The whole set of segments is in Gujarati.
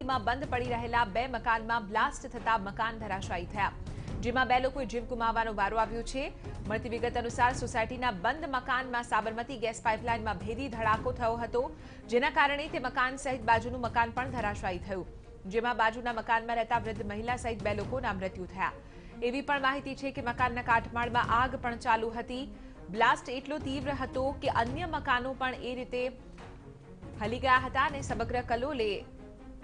માં બંધ પડી રહેલા 2 મકાનમાં બ્લાસ્ટ થતા મકાન ધરાશાયી થયા, જેમાં 2 લોકોએ જીવ ગુમાવવાનો વારો આવ્યો છે। મળતી વિગત અનુસાર સોસાયટીના બંધ મકાનમાં સાબરમતી ગેસ પાઇપલાઇનમાં ભેદી ધડાકો થયો હતો, જેના કારણે તે મકાન સહિત બાજુનું મકાન પણ ધરાશાયી થયું, જેમાં બાજુના મકાનમાં રહેતા વૃદ્ધ મહિલા સહિત 2 લોકોના મૃત્યુ થયા। એવી પણ માહિતી છે કે મકાનના કાટમાળમાં આગ પણ ચાલુ હતી। બ્લાસ્ટ એટલો તીવ્ર હતો કે અન્ય મકાનો પણ એ રીતે હલી ગયા હતા અને સમગ્ર કલોલે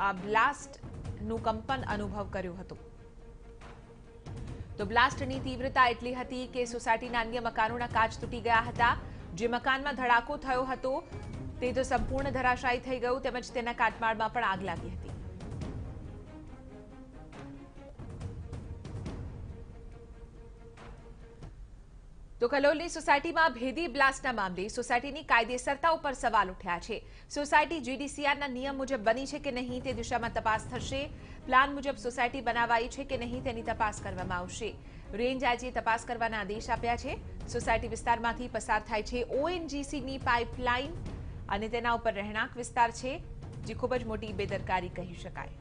આ બ્લાસ્ટનું કંપન અનુભવ કર્યો હતો। તો બ્લાસ્ટની તીવ્રતા એટલી હતી કે સોસાયટીના અન્ય મકાનોના કાચ તૂટી ગયા હતા। જે મકાનમાં ધડાકો થયો હતો તે તો સંપૂર્ણ ધરાશાયી થઈ ગયું, તેમજ તેના કાટમાળમાં પણ આગ લાગી હતી। તો કલોલની સોસાયટીમાં ભેદી બ્લાસ્ટના મામલે સોસાયટીની કાયદેસરતા ઉપર સવાલ ઉઠ્યા છે। સોસાયટી જીડીસીઆરના નિયમ મુજબ બની છે કે નહીં તે દિશામાં તપાસ થશે। પ્લાન મુજબ સોસાયટી બનાવાઈ છે કે નહીં તેની તપાસ કરવામાં આવશે। રેન્જ આઈજીએ તપાસ કરવાના આદેશ આપ્યા છે। સોસાયટી વિસ્તારમાંથી પસાર થાય છે ઓએનજીસીની પાઇપલાઇન અને તેના ઉપર રહેણાંક વિસ્તાર છે, જે ખૂબ જ મોટી બેદરકારી કહી શકાય।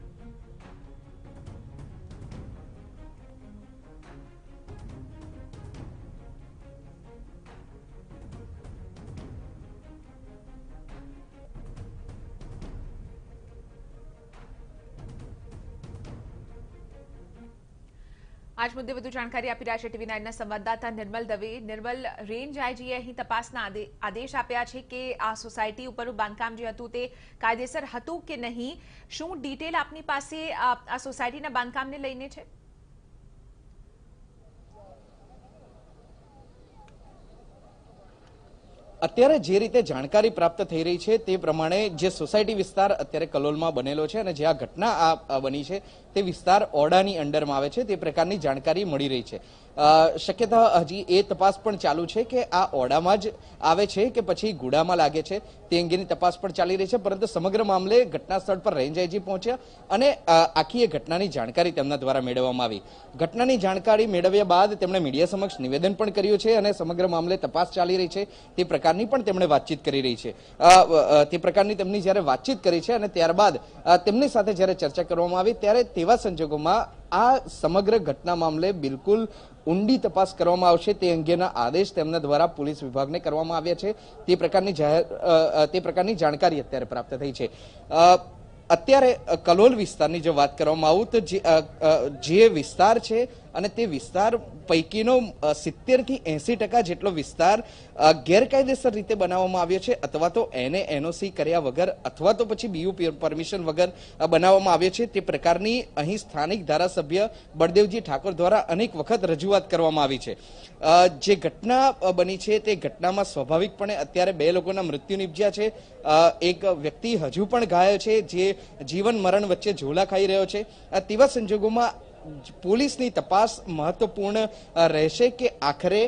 આજ મુદ્દે વધુ જાણકારી આપી રહ્યા છે ટીવી 9ના સંવાદદાતા નિર્મલ દવે। નિર્મલ, રેન્જ આઈજીએ અહીં તપાસના આદેશ આપ્યા છે કે આ સોસાયટી ઉપરનું બાંધકામ જે હતું તે કાયદેસર હતું કે નહીં, શું ડિટેલ આપની પાસે આ સોસાયટીના બાંધકામને લઈને છે? અત્યારે જે રીતે જાણકારી પ્રાપ્ત થઈ રહી છે તે પ્રમાણે જે સોસાયટી વિસ્તાર અત્યારે કલોલમાં બનેલો છે અને જે આ ઘટના બની છે તે વિસ્તાર ઓરડાની અંડરમાં આવે છે, તે પ્રકારની જાણકારી મળી રહી છે। શક્યતા હજી એ તપાસ પણ ચાલુ છે કે આ ઓરડામાં જ આવે છે કે પછી ગુડામાં લાગે છે, તે અંગેની તપાસ પણ ચાલી રહી છે। પરંતુ સમગ્ર મામલે ઘટના સ્થળ પર રેન્જ આઈજી પહોંચ્યા અને આખી એ ઘટનાની જાણકારી તેમના દ્વારા મેળવવામાં આવી। ઘટનાની જાણકારી મેળવ્યા બાદ તેમણે મીડિયા સમક્ષ નિવેદન પણ કર્યું છે અને સમગ્ર મામલે તપાસ ચાલી રહી છે તે પ્રકારની પણ તેમણે વાતચીત કરી રહી છે। તે પ્રકારની તેમની જ્યારે વાતચીત કરી છે અને ત્યારબાદ તેમની સાથે જ્યારે ચર્ચા કરવામાં આવી ત્યારે તેવા સંજોગોમાં આ સમગ્ર ઘટના મામલે બિલકુલ ઊંડી તપાસ કરવામાં આવશે તે અંગેના આદેશ તેમના દ્વારા પોલીસ વિભાગને કરવામાં આવ્યા છે। તે પ્રકારની જાણકારી અત્યારે પ્રાપ્ત થઈ છે। અત્યારે કલોલ વિસ્તારની જો વાત કરવામાં આવું તો જે વિસ્તાર છે અને તે વિસ્તાર પૈકીનો 70 થી 80% જેટલો વિસ્તાર ગેરકાયદેસર રીતે બનાવવામાં આવ્યો છે, અથવા તો એને એનઓસી કર્યા વગર અથવા તો પછી બીયુ પરમિશન વગર બનાવવામાં આવ્યો છે। તે પ્રકારની અહીં સ્થાનિક ધારાસભ્ય બળદેવજી ઠાકોર દ્વારા અનેક વખત રજૂઆત કરવામાં આવી છે। જે ઘટના બની છે તે ઘટનામાં સ્વાભાવિકપણે અત્યારે 2 લોકોના મૃત્યુ નિપજ્યા છે। એક વ્યક્તિ હજુ પણ ઘાયલ છે, જે જીવન મરણ વચ્ચે ઝોલા ખાઈ રહ્યો છે। તેવા સંજોગોમાં પોલીસની તપાસ મહત્વપૂર્ણ રહેશે કે આખરે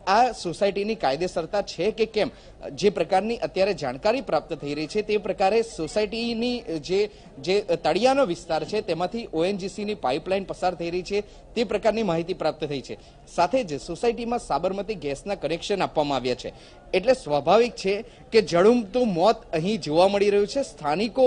આ સોસાયટીની કાયદેસરતા છે કે કેમ। જે પ્રકારની અત્યારે જાણકારી પ્રાપ્ત થઈ રહી છે તે પ્રકારે સોસાયટીની જે તળિયાનો વિસ્તાર છે તેમાંથી ઓએનજીસીની પાઇપલાઇન પસાર થઈ રહી છે તે પ્રકારની માહિતી પ્રાપ્ત થઈ છે। સાથે જ સોસાયટીમાં સાબરમતી ગેસના કનેક્શન આપવામાં આવ્યા છે, એટલે સ્વાભાવિક છે કે જડુમતું મોત અહીં જોવા મળી રહ્યું છે। સ્થાનિકો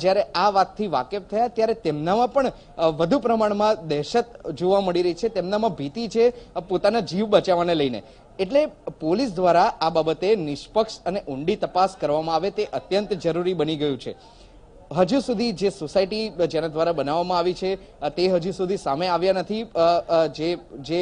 જ્યારે આ વાતથી વાકેફ થયા ત્યારે તેમનામાં પણ વધુ પ્રમાણમાં દહેશત જોવા મળી રહી છે, તેમનામાં ભીતિ છે પોતાના જીવ બચાવવાને લઈને। એટલે પોલીસ દ્વારા આ બાબતે નિષ્પક્ષ અને ઊંડી તપાસ કરવામાં આવે તે અત્યંત જરૂરી બની ગયું છે। હજુ સુધી જે સોસાયટી જેના દ્વારા બનાવવામાં આવી છે તે હજુ સુધી સામે આવ્યા નથી। જે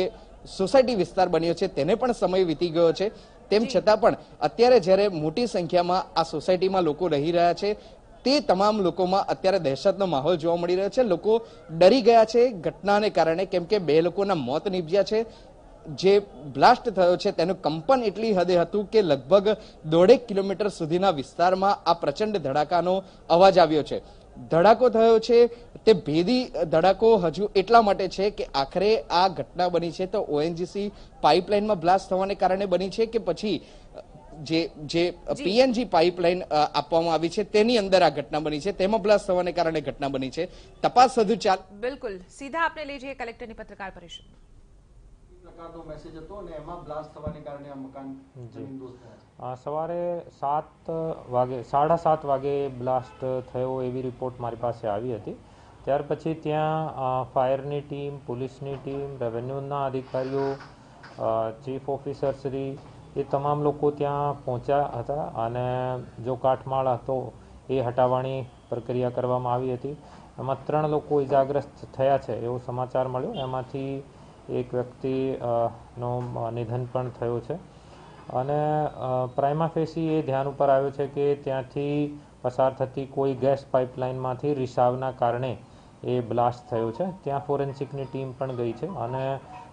સોસાયટી વિસ્તાર બન્યો છે તેને પણ સમય વીતી ગયો છે, તેમ છતાં પણ અત્યારે જ્યારે મોટી સંખ્યામાં આ સોસાયટીમાં લોકો રહી રહ્યા છે તે તમામ લોકોમાં અત્યારે દહેશતનો માહોલ જોવા મળી રહ્યો છે। લોકો ડરી ગયા છે ઘટનાને કારણે, કેમ કે 2 લોકોના મોત નીપજ્યા છે। જે બ્લાસ્ટ થયો છે તેનું કંપન એટલી હદે હતું કે લગભગ 1.5 કિલોમીટર સુધીના વિસ્તારમાં આ પ્રચંડ ધડાકાનો અવાજ આવ્યો છે। ધડાકો થયો છે તે ભેદી ધડાકો હજુ એટલા માટે છે કે આખરે આ ઘટના બની છે તો ઓએનજીસી પાઇપલાઇનમાં બ્લાસ્ટ થવાને કારણે બની છે કે પછી જે પીએનજી પાઇપલાઇન આપવામાં આવી છે તેની અંદર આ ઘટના બની છે, તેમાં બ્લાસ્ટ થવાને કારણે ઘટના બની છે। તપાસ હજુ ચાલ બિલકુલ સીધા આપણે લઈ જઈએ કલેક્ટરની પત્રકાર પરિષદ। પ્રકારનો મેસેજ હતો અને એમાં બ્લાસ્ટ થવાને કારણે આ મકાન જમીનદોસ્ત થયા છે? સવારે 7:30 વાગે બ્લાસ્ટ થયો એવી રિપોર્ટ મારી પાસે આવી હતી. ત્યાર પછી ત્યાં ફાયરની ટીમ, પોલીસની ટીમ, રેવન્યુના અધિકારીઓ, ચીફ ઓફિસરશ્રી એ તમામ લોકો ત્યાં પહોંચ્યા હતા અને જો કાટમાળ હતો એ હટાવવાની પ્રક્રિયા કરવામાં આવી હતી. એમાં 3 લોકો ઇજાગ્રસ્ત થયા છે એવો સમાચાર મળ્યો. એમાંથી એક વ્યક્તિ નો નિધન પણ થયો છે અને પ્રાઇમા ફેસી એ ધ્યાન ઉપર આવ્યો છે કે ત્યાંથી પસાર થતી કોઈ ગેસ પાઇપલાઇનમાંથી રિસાવના કારણે એ બ્લાસ્ટ થયો છે. ત્યાં ફોરેન્સિકની ટીમ પણ ગઈ છે અને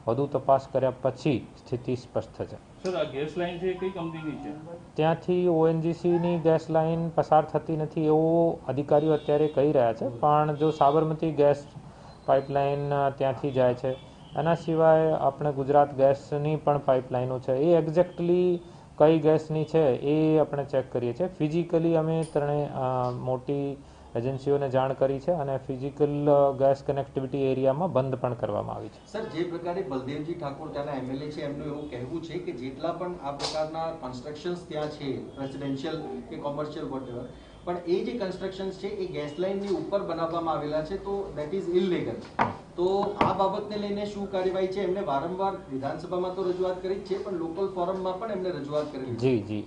વધુ તપાસ કર્યા પછી સ્થિતિ સ્પષ્ટ થશે. સર, આ ગેસ લાઇન છે કઈ કંપનીની છે? ત્યાંથી ONGCની ગેસ લાઇન પસાર થતી નથી એવું અધિકારીઓ અત્યારે કહી રહ્યા છે, પણ જો સાબરમતી ગેસ પાઇપલાઇન ત્યાંથી જાય છે, એના સિવાય આપણે ગુજરાત ગેસની પણ પાઇપલાઇનો છે, એ એક્ઝેક્ટલી કઈ ગેસની છે એ આપણે ચેક કરીએ છીએ. ફિઝિકલી અમે ત્રણેય મોટી એજન્સીઓને જાણ કરી છે અને ફિઝિકલ ગેસ કનેક્ટિવિટી એરિયામાં બંધ પણ કરવામાં આવી છે. સર, જે પ્રકારે બલદેવજી ઠાકોર ત્યાંના MLA છે એમનું એવું કહેવું છે કે જેટલા પણ આ પ્રકારના કન્સ્ટ્રક્શન્સ ત્યાં છે, રેસિડેન્શિયલ કે કોમર્શિયલ વોટેવર, પણ એ જે કન્સ્ટ્રક્શન્સ છે એ ગેસ લાઇનની ઉપર બનાવવામાં આવેલા છે, તો દેટ ઇઝ ઇલીગલ. તો આ બાબતને લઈને શું કાર્યવાહી છે? એમને વારંવાર વિધાનસભામાં તો રજૂઆત કરી જ છે, પણ લોકલ ફોરમમાં પણ એમને રજૂઆત કરેલી છે. જી.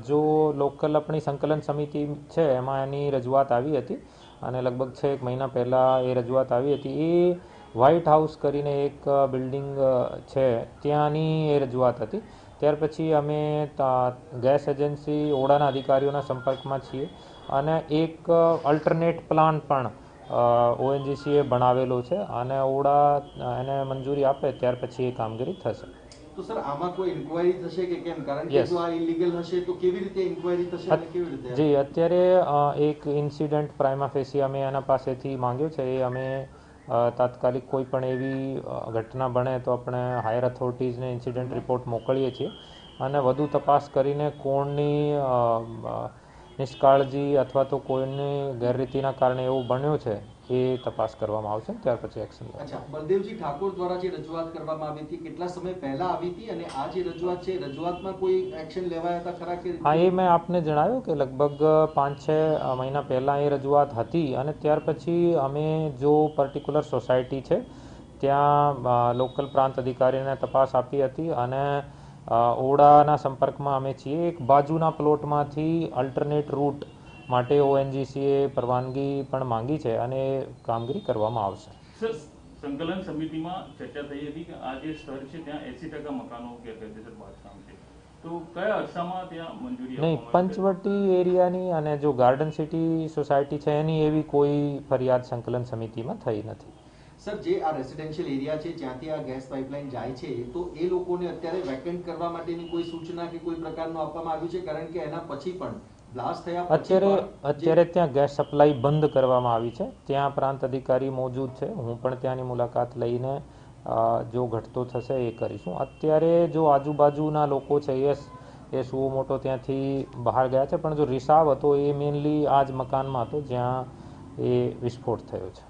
જો લોકલ આપણી સંકલન સમિતિ છે એમાં એની રજૂઆત આવી હતી અને લગભગ 6 મહિના પહેલાં એ રજૂઆત આવી હતી. એ વ્હાઇટ હાઉસ કરીને એક બિલ્ડિંગ છે ત્યાંની એ રજૂઆત હતી. ત્યાર પછી અમે ગેસ એજન્સી ઓડાના અધિકારીઓના સંપર્કમાં છીએ અને એક અલ્ટરનેટ પ્લાન પણ ONGCએ બનાવેલો છે અને ઓડા એને મંજૂરી આપે ત્યાર પછી એ કામગીરી થશે. તો સર, આમાં કોઈ ઇન્ક્વાયરી થશે કે કેમ? કારણ કે જો આ ઇલીગલ હશે તો કેવી રીતે ઇન્ક્વાયરી થશે અને કેવી રીતે? જી, અત્યારે એક ઇન્સિડન્ટ પ્રાઇમા ફેસી અમે એના પાસેથી માંગ્યો છે. એ અમે તાત્કાલિક કોઈ પણ એવી ઘટના બને તો આપણે હાયર ઓથોરિટીઝને ઇન્સિડન્ટ રિપોર્ટ મોકલીએ છીએ અને વધુ તપાસ કરીને કોણની નિષ્કાળજી અથવા તો કોઈની ગેરરીતિના કારણે એવું બન્યું છે એ તપાસ કરવામાં આવશે. ત્યાર પછી એક્શન. અચ્છા, બલદેવજી ઠાકોર દ્વારા જે રજૂઆત કરવામાં આવી હતી કેટલા સમય પહેલા આવી હતી અને આ જે રજૂઆત છે રજૂઆતમાં કોઈ એક્શન લેવાયા હતા ખરા કે? હા, એ મેં આપને જણાવ્યું કે લગભગ 5-6 મહિના પહેલાં એ રજૂઆત હતી અને ત્યાર પછી અમે જો પર્ટિક્યુલર સોસાયટી છે ત્યાં લોકલ પ્રાંત અધિકારીને તપાસ આપી હતી અને ઓડાના સંપર્કમાં અમે છીએ. એક બાજુના પ્લોટમાંથી અલ્ટરનેટ રૂટ માટે ONGCએ પરવાનગી પણ માંગી છે અને કામગીરી કરવામાં આવશે. સર, સંકલન સમિતિમાં ચર્ચા થઈ હતી કે આ જે સ્થળ છે ત્યાં 80% મકાનો ગેરકાયદેસર બાંધકામ છે, તો કયા અરસામાં ત્યાં મંજૂરી? નહીં, પંચવટી એરિયાની અને જો ગાર્ડન સિટી સોસાયટી છે એની એવી કોઈ ફરિયાદ સંકલન સમિતિમાં થઈ નથી. સર, જે આ રેસિડેન્શિયલ એરિયા છે જ્યાંથી આ ગેસ પાઇપલાઇન જાય છે, તો એ લોકોને અત્યારે વેકેન્ટ કરવા માટેની કોઈ સૂચના કે કોઈ પ્રકારનું આપવામાં આવ્યું છે? કારણ કે એના પછી પણ બ્લાસ્ટ થયા અત્યારે ત્યાં ગેસ સપ્લાય બંધ કરવામાં આવી છે. ત્યાં પ્રાંત અધિકારી મોજૂદ છે. હું પણ ત્યાંની મુલાકાત લઈને જો ઘટતો થશે એ કરીશું. અત્યારે જો આજુબાજુના લોકો છે એ સુઓ મોટો ત્યાંથી બહાર ગયા છે, પણ જો રિસાવ હતો એ મેઇનલી આ જ મકાનમાં હતો જ્યાં એ વિસ્ફોટ થયો છે.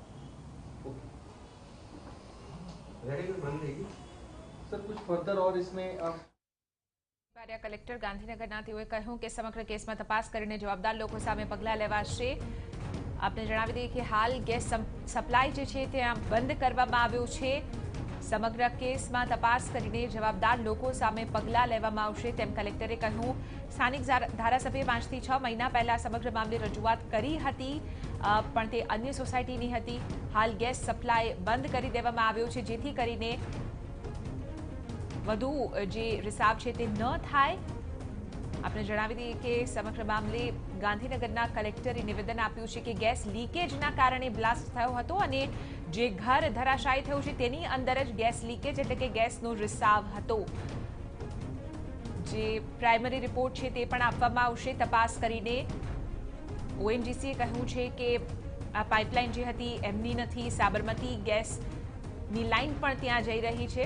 સર, कुछ फर्दर और इसमें કલેક્ટર ગાંધીનગરના તેઓએ કહ્યું કે સમગ્ર કેસમાં તપાસ કરીને જવાબદાર લોકો સામે પગલાં લેવાશે. આપને જણાવી દઈએ કે હાલ ગેસ સપ્લાય જે છે ત્યાં બંધ કરવામાં આવ્યો છે. સમગ્ર કેસમાં તપાસ કરીને જવાબદાર લોકો સામે પગલાં લેવામાં આવશે તેમ કલેક્ટરે કહ્યું. સ્થાનિક ધારાસભ્યે 5 થી 6 મહિના પહેલા સમગ્ર મામલે રજૂઆત કરી હતી, પણ તે અન્ય સોસાયટીની હતી. હાલ ગેસ સપ્લાય બંધ કરી દેવામાં આવ્યો છે જેથી કરીને વધુ જે રિસાવ છે તે ન થાય. આપણે જણાવી દઈએ કે સમગ્ર મામલે ગાંધીનગરના કલેક્ટરે નિવેદન આપ્યું છે કે ગેસ લીકેજના કારણે બ્લાસ્ટ થયો હતો અને જે ઘર ધરાશાયી થયું છે તેની અંદર જ ગેસ લીકેજ એટલે કે ગેસનો રિસાવ હતો. જે પ્રાઇમરી રિપોર્ટ છે તે પણ આપવામાં આવશે તપાસ કરીને. ONGCએ કહ્યું છે કે આ પાઇપલાઇન જે હતી એમની નથી, સાબરમતી ગેસની લાઇન પણ ત્યાં જઈ રહી છે.